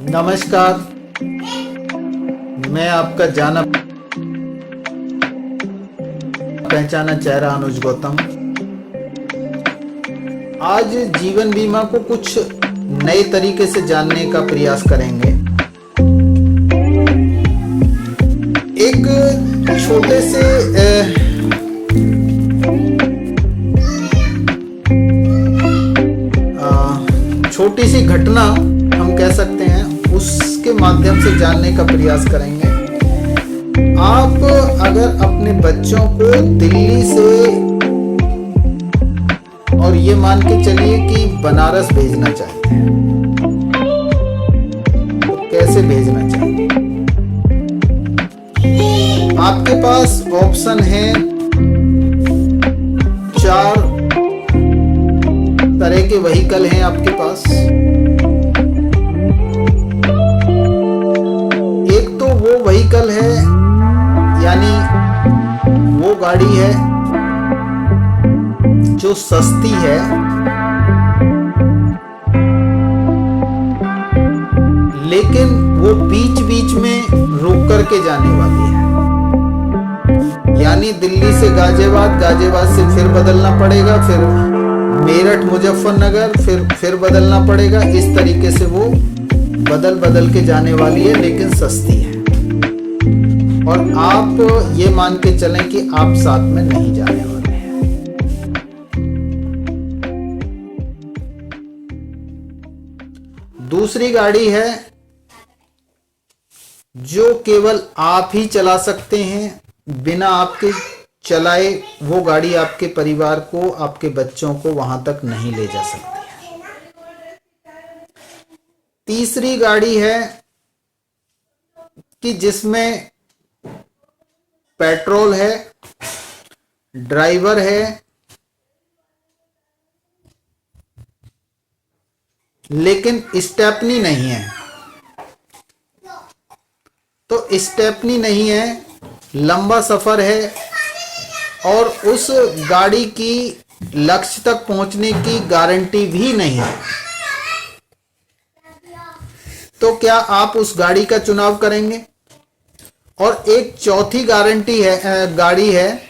नमस्कार, मैं आपका जाना पहचाना चेहरा अनुज गौतम। आज जीवन बीमा को कुछ नए तरीके से जानने का प्रयास करेंगे। एक छोटे से छोटी सी घटना हम कह सकते हैं, उसके माध्यम से जानने का प्रयास करेंगे। आप अगर अपने बच्चों को दिल्ली से और ये मान के चलिए कि बनारस भेजना चाहते हैं, तो कैसे भेजना चाहिए? आपके पास ऑप्शन है, 4 तरह के व्हीकल हैं आपके पास। एक तो वो व्हीकल है, यानी वो गाड़ी है जो सस्ती है, लेकिन वो बीच बीच में रुक करके जाने वाली है। यानी दिल्ली से गाजियाबाद, गाजियाबाद से फिर बदलना पड़ेगा, फिर मेरठ मुजफ्फरनगर, फिर बदलना पड़ेगा। इस तरीके से वो बदल के जाने वाली है, लेकिन सस्ती है। और आप ये मान के चलें कि आप साथ में नहीं जाने वाले हैं। दूसरी गाड़ी है जो केवल आप ही चला सकते हैं, बिना आपके चलाए वो गाड़ी आपके परिवार को, आपके बच्चों को वहां तक नहीं ले जा सकती है। तीसरी गाड़ी है कि जिसमें पेट्रोल है, ड्राइवर है, लेकिन स्टेपनी नहीं है। तो स्टेपनी नहीं है, लंबा सफर है, और उस गाड़ी की लक्ष्य तक पहुंचने की गारंटी भी नहीं है। तो क्या आप उस गाड़ी का चुनाव करेंगे? और एक चौथी गाड़ी है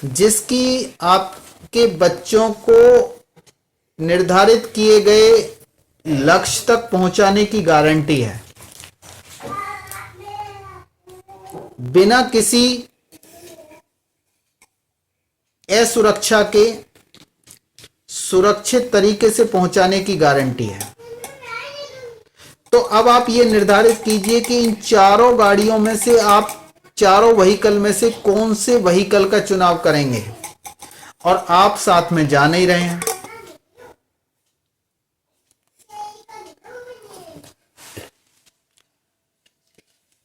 जिसकी आपके बच्चों को निर्धारित किए गए लक्ष्य तक पहुंचाने की गारंटी है, बिना किसी असुरक्षा के सुरक्षित तरीके से पहुंचाने की गारंटी है। तो अब आप ये निर्धारित कीजिए कि इन चारों गाड़ियों में से, आप चारों व्हीकल में से कौन से व्हीकल का चुनाव करेंगे। और आप साथ में जा नहीं रहे हैं,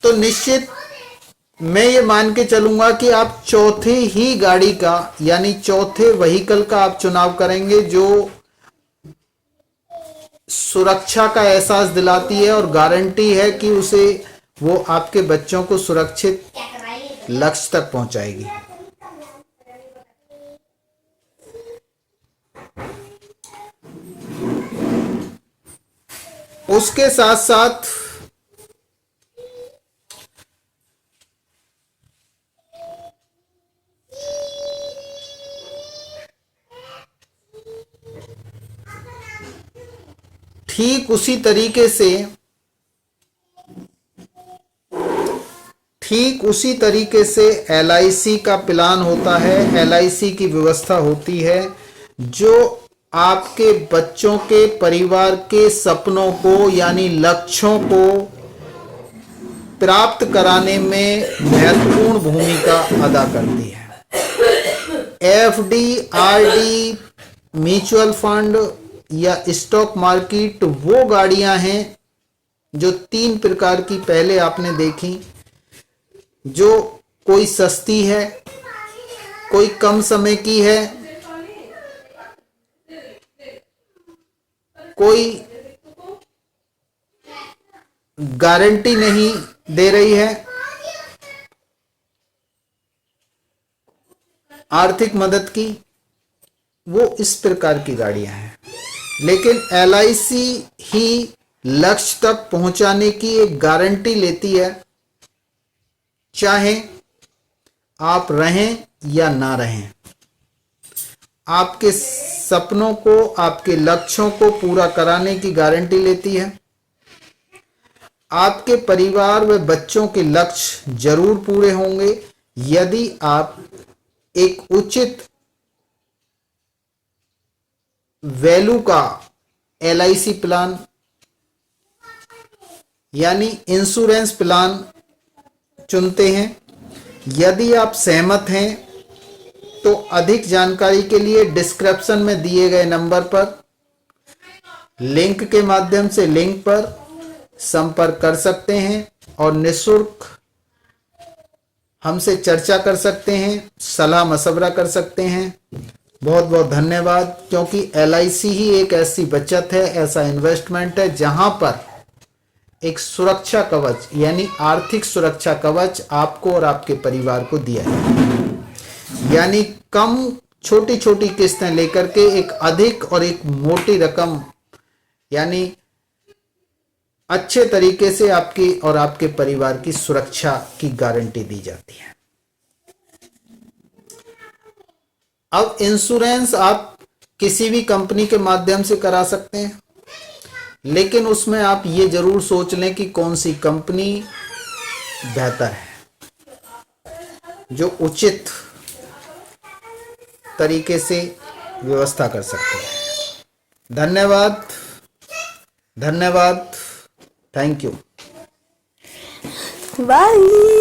तो निश्चित मैं ये मान के चलूंगा कि आप चौथे ही गाड़ी का, यानी चौथे व्हीकल का आप चुनाव करेंगे, जो सुरक्षा का एहसास दिलाती है और गारंटी है कि वो आपके बच्चों को सुरक्षित लक्ष्य तक पहुंचाएगी। उसके साथ साथ ठीक उसी तरीके से LIC का प्लान होता है, LIC की व्यवस्था होती है, जो आपके बच्चों के परिवार के सपनों को, यानी लक्ष्यों को प्राप्त कराने में महत्वपूर्ण भूमिका अदा करती है। FD, RD, म्यूचुअल फंड या स्टॉक मार्केट वो गाड़ियां हैं जो 3 प्रकार की पहले आपने देखी, जो कोई सस्ती है, कोई कम समय की है, कोई गारंटी नहीं दे रही है, आर्थिक मदद की, वो इस प्रकार की गाड़ियां हैं। लेकिन एलआईसी ही लक्ष्य तक पहुंचाने की एक गारंटी लेती है, चाहे आप रहें या ना रहें। आपके सपनों को, आपके लक्ष्यों को पूरा कराने की गारंटी लेती है। आपके परिवार व बच्चों के लक्ष्य जरूर पूरे होंगे यदि आप एक उचित वैल्यू का एलआईसी प्लान यानी इंश्योरेंस प्लान चुनते हैं। यदि आप सहमत हैं तो अधिक जानकारी के लिए डिस्क्रिप्शन में दिए गए नंबर पर लिंक के माध्यम से लिंक पर संपर्क कर सकते हैं और निःशुल्क हमसे चर्चा कर सकते हैं, सलाह मशवरा कर सकते हैं। बहुत बहुत धन्यवाद। क्योंकि एलआईसी ही एक ऐसी बचत है, ऐसा इन्वेस्टमेंट है जहां पर एक सुरक्षा कवच यानी आर्थिक सुरक्षा कवच आपको और आपके परिवार को दिया है। यानी कम छोटी छोटी किस्तें लेकर के एक अधिक और एक मोटी रकम यानी अच्छे तरीके से आपकी और आपके परिवार की सुरक्षा की गारंटी दी जाती है। अब इंश्योरेंस आप किसी भी कंपनी के माध्यम से करा सकते हैं, लेकिन उसमें आप ये जरूर सोच लें कि कौन सी कंपनी बेहतर है, जो उचित तरीके से व्यवस्था कर सकते हैं। धन्यवाद, धन्यवाद, थैंक यू, बाय।